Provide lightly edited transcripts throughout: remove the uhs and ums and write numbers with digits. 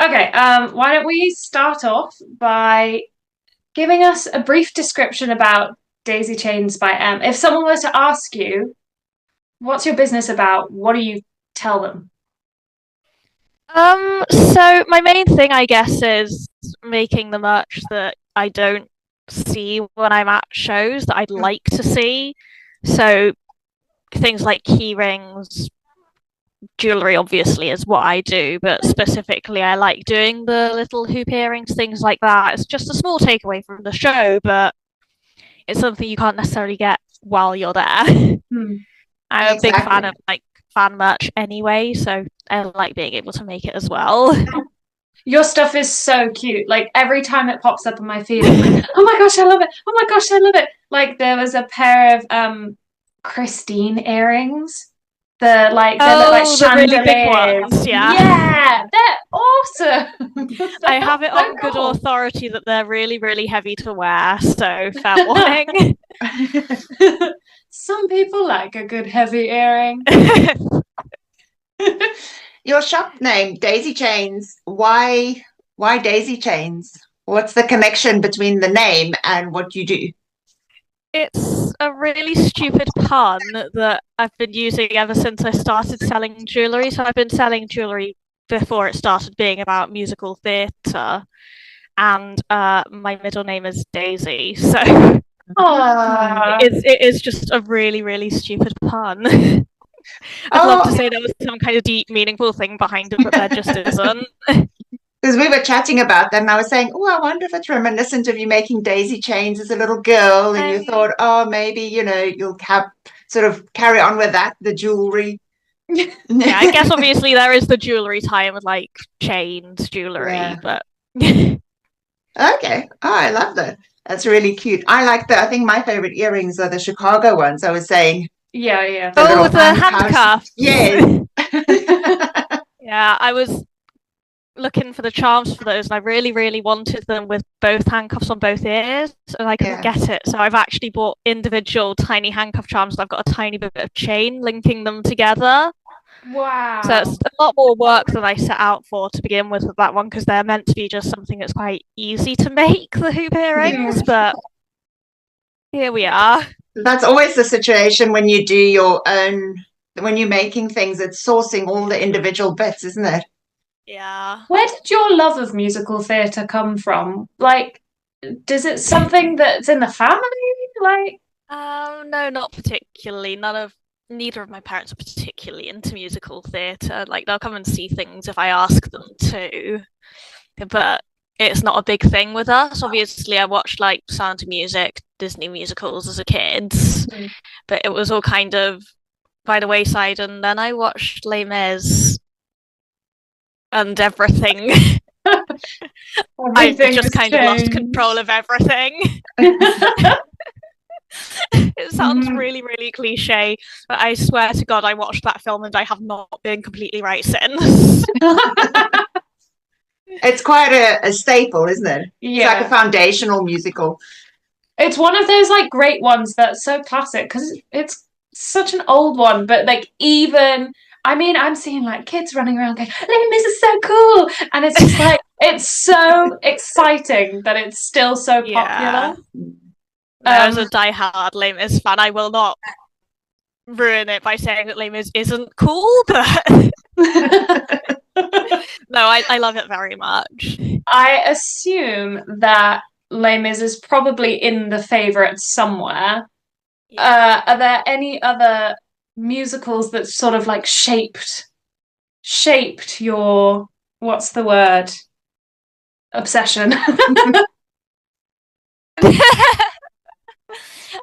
Okay, why don't we start off by giving us a brief description about Daisy Chains by M. If someone were to ask you, what's your business about? What do you tell them? So my main thing, I guess, is making the merch that I don't see when I'm at shows that I'd like to see. So things like key rings, jewelry, obviously, is what I do, but specifically, I like doing the little hoop earrings, things like that. It's just a small takeaway from the show, but it's something you can't necessarily get while you're there. Hmm. I'm a big fan Exactly. of like fan merch anyway, so I like being able to make it as well. Your stuff is so cute. Like every time it pops up on my feed, I'm like, oh my gosh, I love it. Oh my gosh, I love it. Like there was a pair of Christine earrings. They look like Oh, the really big chandeliers. ones, yeah. Yeah, they're awesome. I They're have it so on good cool. authority that they're really, really heavy to wear, so fair warning. Some people like a good heavy earring. Your shop name, Daisy Chains. Why Daisy Chains? What's the connection between the name and what you do? It's a really stupid pun that I've been using ever since I started selling jewellery. So I've been selling jewellery before it started being about musical theatre, and my middle name is Daisy. So Ah, it is just a really, really stupid pun. I'd love to Oh, say there was some kind of deep, meaningful thing behind it, but there just isn't. because we were chatting about that, and I was saying, oh, I wonder if it's reminiscent of you making daisy chains as a little girl, and you Um, thought, oh, maybe you'll have sort of carry on with that, the jewelry. yeah, I guess obviously there is the jewellery tie with like chains, jewellery, Yeah. but Okay. Oh, I love that. That's really cute. I like the. I think my favorite earrings are the Chicago ones. I was saying yeah, yeah. the oh, little with the handcuffs. handcuffs. Yes. Yeah, I was looking for the charms for those, and I really, really wanted them with both handcuffs on both ears, and I couldn't Yeah. get it. So I've actually bought individual tiny handcuff charms, and I've got a tiny bit of chain linking them together. So it's Wow. a lot more work than I set out for to begin with that one, because they're meant to be just something that's quite easy to make, the hoop earrings, Hmm. but here we are. That's always the situation when you do your own, when you're making things, it's sourcing all the individual bits, isn't it? Yeah. Where did your love of musical theatre come from? Like, does it something that's in the family? Like, No, not particularly. Neither of my parents are particularly into musical theatre. Like they'll come and see things if I ask them to, but it's not a big thing with us. Obviously, I watched like Sound of Music, Disney musicals as a kid, hmm. but it was all kind of by the wayside. And then I watched Les Mis and everything. I Everything just has kind of lost control changed. of everything. It sounds Mhm. really, really cliche, but I swear to God, I watched that film and I have not been completely right since. It's quite a staple, isn't it? It's like a Yeah. foundational musical. It's one of those like great ones that's so classic because it's such an old one, but like even I mean, I'm seeing like kids running around going, "Liam, this is so cool," and it's just like it's so exciting that it's still so popular. Yeah. Now, as a Um, die-hard Les Mis fan, I will not ruin it by saying that Les Mis isn't cool, but no, I love it very much. I assume that Les Mis is probably in the favorites somewhere. Yeah. Are there any other musicals that sort of like shaped your what's the word obsession?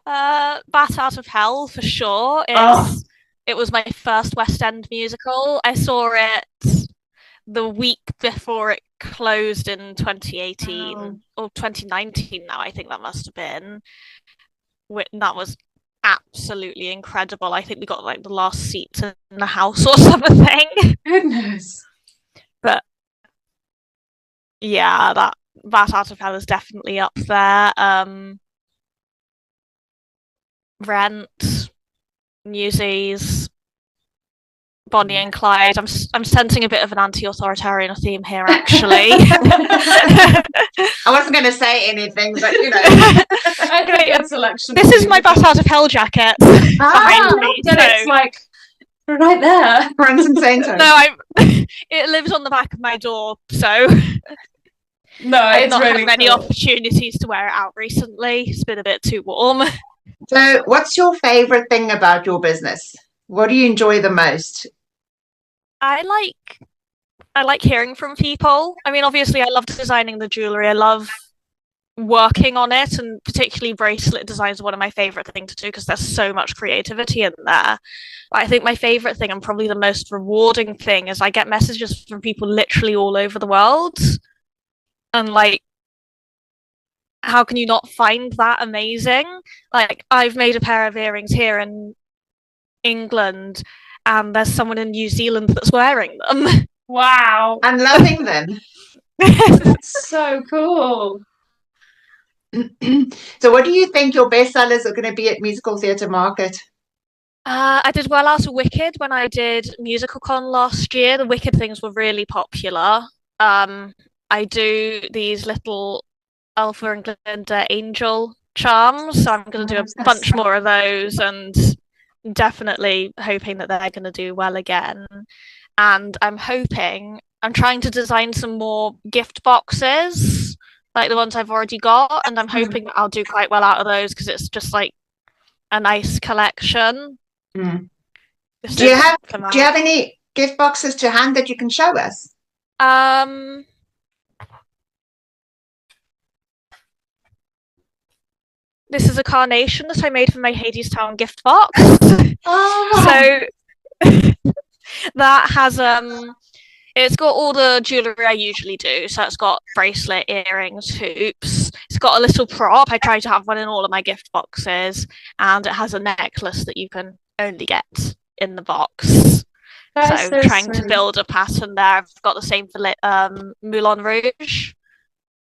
Bat Out of Hell for sure. Oh, It was my first West End musical. I saw it the week before it closed in wow. 2018 or 2019 now, I think that must have been. That was absolutely incredible. I think we got like the last seats in the house or something. Goodness. But yeah, that Out of Hell is definitely up there. Rent, Newsies, Bonnie and Clyde. I'm sensing a bit of an anti-authoritarian theme here, actually. I wasn't going to say anything, but I think it's selection. This is my Bat Out of Hell jacket behind me. So it's like right there. Front and center. No, it lives on the back of my door, so no, I've not really had many cool. opportunities to wear it out recently. It's been a bit too warm. So, what's your favorite thing about your business? What do you enjoy the most? I like hearing from people. I mean, obviously, I love designing the jewelry. I love working on it, and particularly bracelet design is one of my favorite things to do because there's so much creativity in there. But I think my favorite thing and probably the most rewarding thing is I get messages from people literally all over the world, and like, how can you not find that amazing? Like, I've made a pair of earrings here in England, and there's someone in New Zealand that's wearing them. Wow. I'm loving them. That's so cool. So, what do you think your best sellers are going to be at Musical Theatre Market? I did well out of Wicked when I did MusicalCon last year. The Wicked things were really popular. I do these little Alpha and Glinda angel charms, so I'm going to do a bunch more of those, and definitely hoping that they're going to do well again. And I'm trying to design some more gift boxes like the ones I've already got, and I'm hoping that I'll do quite well out of those because it's just like a nice collection. Do you have any gift boxes to hand that you can show us? This is a carnation that I made for my Hadestown gift box. Oh. So that has it's got all the jewellery I usually do. So it's got bracelet, earrings, hoops. It's got a little prop. I try to have one in all of my gift boxes, and it has a necklace that you can only get in the box. So trying to build a pattern there. I've got the same for Moulin Rouge,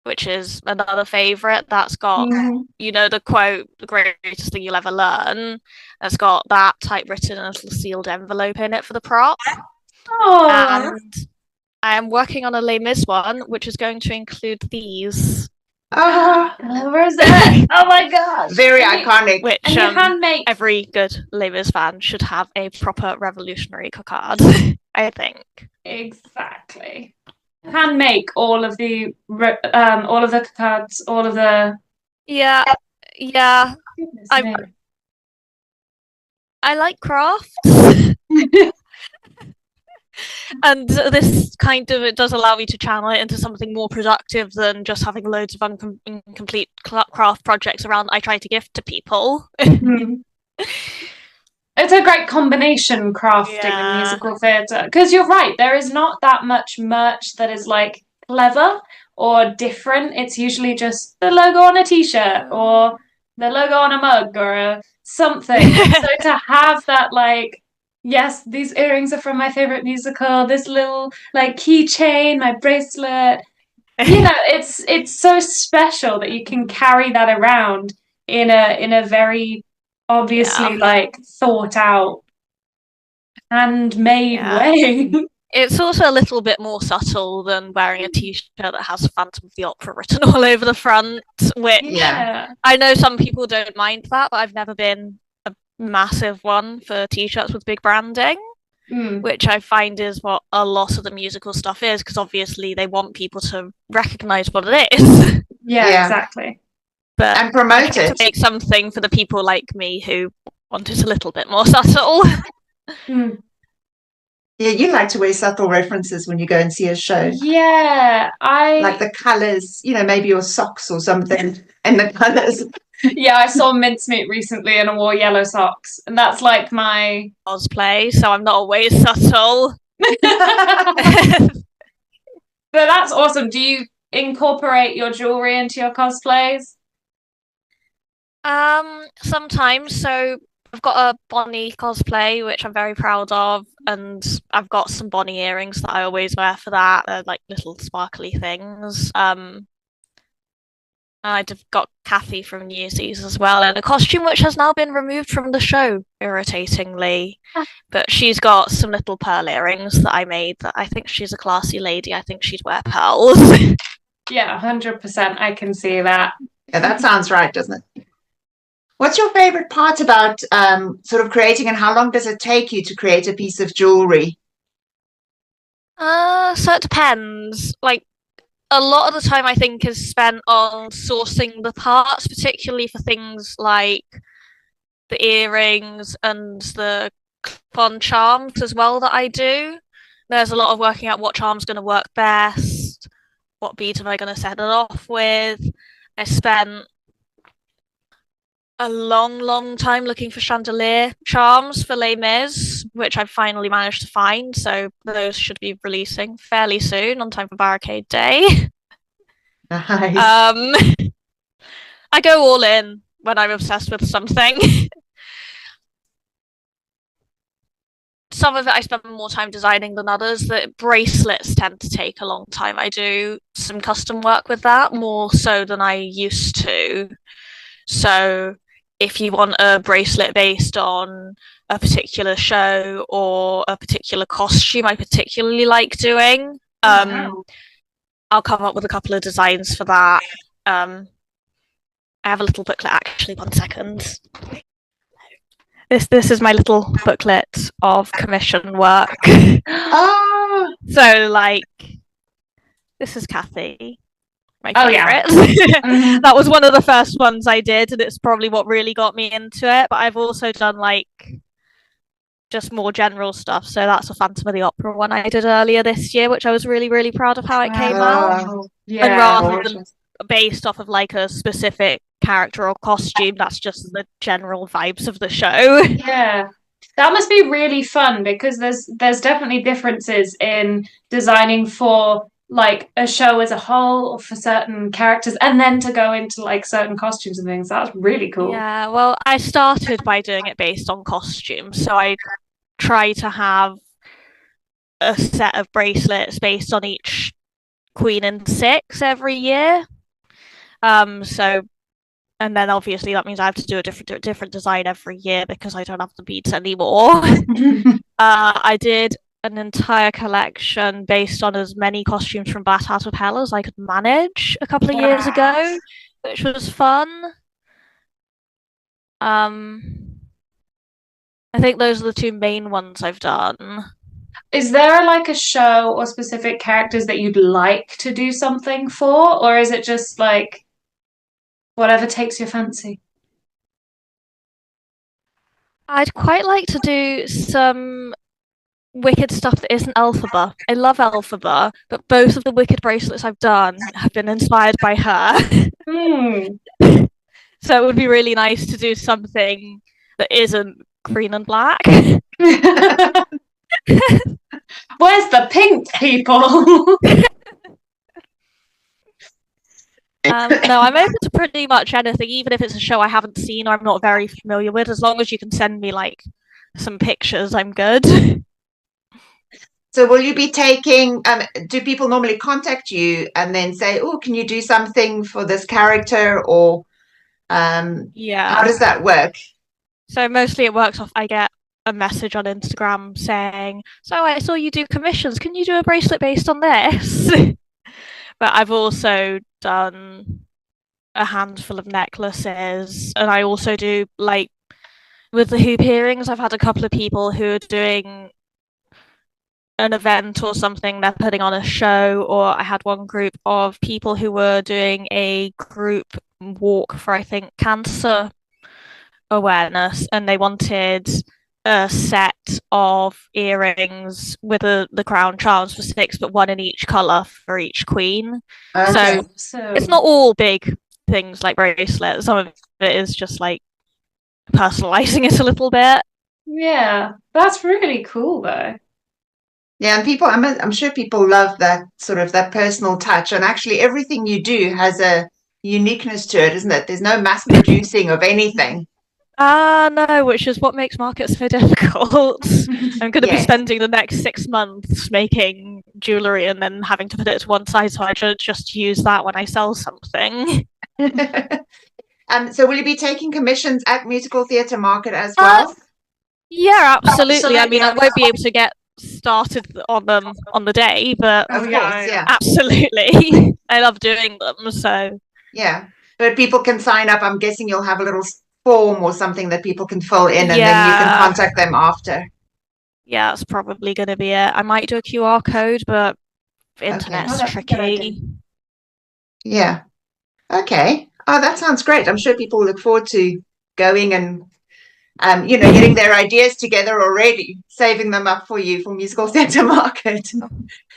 which is another favourite. That's got, the quote, the greatest thing you'll ever learn. It's got that typewritten in a little sealed envelope in it for the prop. Oh. And I am working on a Les Mis one, which is going to include these. Oh, where's that? Oh my god. Very iconic. Which And you handmade every good Les Mis fan should have a proper revolutionary cockade, I think. Exactly. Hand make all of the cards, all of the yeah. I like crafts. And this kind of, it does allow me to channel it into something more productive than just having loads of incomplete craft projects around I try to gift to people. It's a great combination, crafting and musical theatre, because you're right, there is not that much merch that is like clever or different. It's usually just the logo on a t-shirt or the logo on a mug or something. So to have that, like, yes, these earrings are from my favorite musical, this little like keychain, my bracelet, it's so special that you can carry that around in a very obviously like thought out handmade way. It's also a little bit more subtle than wearing a t-shirt that has Phantom of the Opera written all over the front, which I know some people don't mind that, but I've never been a massive one for t-shirts with big branding, which I find is what a lot of the musical stuff is, because obviously they want people to recognise what it is. Yeah, exactly. But and promote it. To make something for the people like me who want it a little bit more subtle. Yeah, you like to wear subtle references when you go and see a show. Yeah, I like the colours, maybe your socks or something, and the colours. Yeah, I saw Mincemeat recently and I wore yellow socks, and that's like my cosplay, so I'm not always subtle. But that's awesome. Do you incorporate your jewelry into your cosplays? Sometimes. So I've got a Bonnie cosplay, which I'm very proud of, and I've got some Bonnie earrings that I always wear for that. They're like little sparkly things. I'd have got Kathy from Newsies as well in a costume which has now been removed from the show, irritatingly. But she's got some little pearl earrings that I made that I think she's a classy lady. I think she'd wear pearls. Yeah, 100%. I can see that. Yeah, that sounds right, doesn't it? What's your favorite part about sort of creating, and how long does it take you to create a piece of jewelry? So it depends. Like, a lot of the time I think is spent on sourcing the parts, particularly for things like the earrings and the clip-on charms as well that I do. There's a lot of working out what charm's going to work best, what bead am I going to set it off with. I spent a long time looking for chandelier charms for Les Mis, which I've finally managed to find. So those should be releasing fairly soon, on time for Barricade Day. Nice. I go all in when I'm obsessed with something. Some of it I spend more time designing than others. The bracelets tend to take a long time. I do some custom work with that, more so than I used to. So if you want a bracelet based on a particular show or a particular costume I particularly like doing, Wow. I'll come up with a couple of designs for that. I have a little booklet, actually. 1 second. This is my little booklet of commission work. Oh, So, like, this is Kathy, my Oh, yeah. favourite. Mhm. That was one of the first ones I did, and it's probably what really got me into it. But I've also done, like, just more general stuff. So that's a Phantom of the Opera one I did earlier this year, which I was really proud of how it came out. Wow. And Yeah. rather than gorgeous. based off of like a specific character or costume, that's just the general vibes of the show. Yeah. That must be really fun because there's definitely differences in designing for like a show as a whole or for certain characters and then to go into like certain costumes and things. That's really cool. Yeah, well, I started by doing it based on costumes, so I try to have a set of bracelets based on each Queen and Six every year. So and then obviously that means I have to do a different design every year because I don't have the beads anymore. I did an entire collection based on as many costumes from Bat Out of Hell as I could manage a couple of years ago, which was fun. I think those are the two main ones I've done. Is there like a show or specific characters that you'd like to do something for, or is it just like whatever takes your fancy? I'd quite like to do some Wicked stuff that isn't Elphaba. I love Elphaba, but both of the Wicked bracelets I've done have been inspired by her. Hmm. So it would be really nice to do something that isn't green and black. Where's the pink people? No, I'm open to pretty much anything, even if it's a show I haven't seen or I'm not very familiar with. As long as you can send me like some pictures, I'm good. So will you be taking, do people normally contact you and then say, oh, can you do something for this character? Or how Yeah. does that work? So mostly it works off I get a message on Instagram saying, so I saw you do commissions. Can you do a bracelet based on this? But I've also done a handful of necklaces, and I also do like with the hoop earrings. I've had a couple of people who are doing an event or something. They're putting on a show, or I had one group of people who were doing a group walk for I think cancer awareness, and they wanted a set of earrings with the crown charms for 6, but one in each colour for each queen. Okay. So it's not all big things like bracelets. Some of it is just like personalizing it a little bit. Yeah, that's really cool though. Yeah, and people, I'm sure people love that sort of that personal touch. And actually, everything you do has a uniqueness to it, isn't it? There's no mass producing of anything. No, which is what makes markets so difficult. I'm going to be Yes. spending the next 6 months making jewellery and then having to put it to one side, so I should just use that when I sell something. So will you be taking commissions at Musical Theatre Market as well? Yeah, absolutely. I mean, I Absolutely. won't be able to get started on them on the day, but Of course, yeah. absolutely. I love doing them, so Yeah. But people can sign up. I'm guessing you'll have a little form or something that people can fill in, and then you can Yeah. contact them after. yeah, that's probably going to be it. I might do a QR code, but the internet's Oh, that's a good idea. tricky. Yeah. Okay. Oh, that sounds great. I'm sure people look forward to going and getting their ideas together already, saving them up for you for Musical Theatre Market.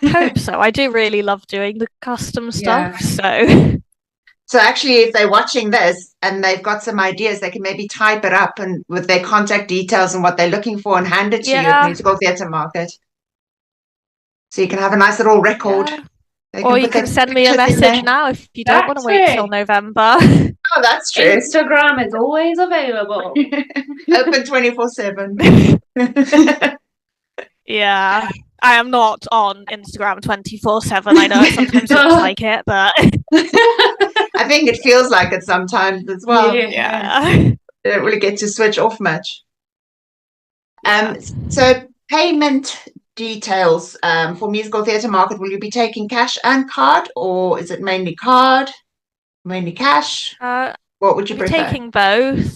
Hope so. I do really love doing the custom stuff, Yeah. so So actually, if they're watching this and they've got some ideas, they can maybe type it up and with their contact details and what they're looking for and hand it to you at Yeah. Musical Theatre Market. So you can have a nice little record. yeah. They Or you put their can send me a pictures in there. message now if you don't want to That's wait it. till November. Oh, that's true. Instagram is always available. Open 24/7. Yeah. I am not on Instagram 24/7. I know it sometimes looks like it, but I think it feels like it sometimes as well. yeah. You don't really get to switch off much. So payment details for Musical Theatre Market, will you be taking cash and card, or is it mainly card, mainly cash? What would you We're prefer? taking both.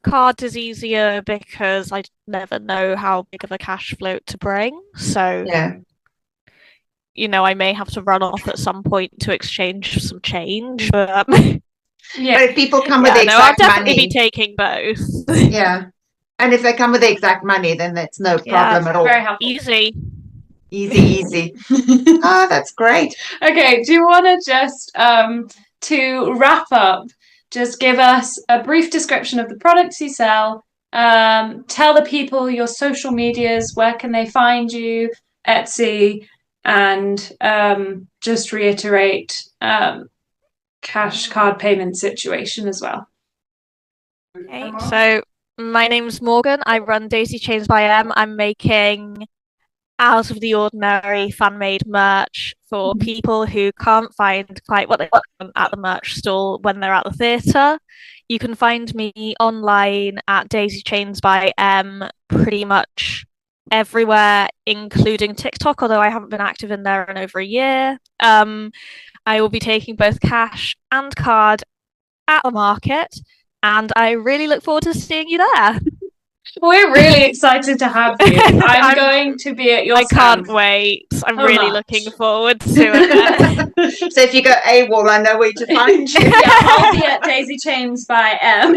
Card is easier because I never know how big of a cash float to bring. So, Yeah. I may have to run off at some point to exchange some change. But Yeah. But if people come with the no, I'll exact definitely money, be taking both. yeah. And if they come with the exact money, then that's no problem at all. Very helpful. Easy. Easy. Oh, that's great. Okay, do you want to just to wrap up, just give us a brief description of the products you sell, tell the people your social medias, where can they find you, Etsy, and just reiterate cash card payment situation as well. Okay, so my name's Morgan. I run Daisy Chains by M. I'm making out of the ordinary fan-made merch for people who can't find quite what they want at the merch stall when they're at the theatre. You can find me online at Daisy Chains by M pretty much everywhere, including TikTok, although I haven't been active in there in over a year. I will be taking both cash and card at the market, and I really look forward to seeing you there. We're really excited to have you. I'm going to be at your I can't stand. wait. I'm So really much. looking forward to it. So if you go AWOL, I know where to find you. Yeah, I'll be at Daisy Chains by M.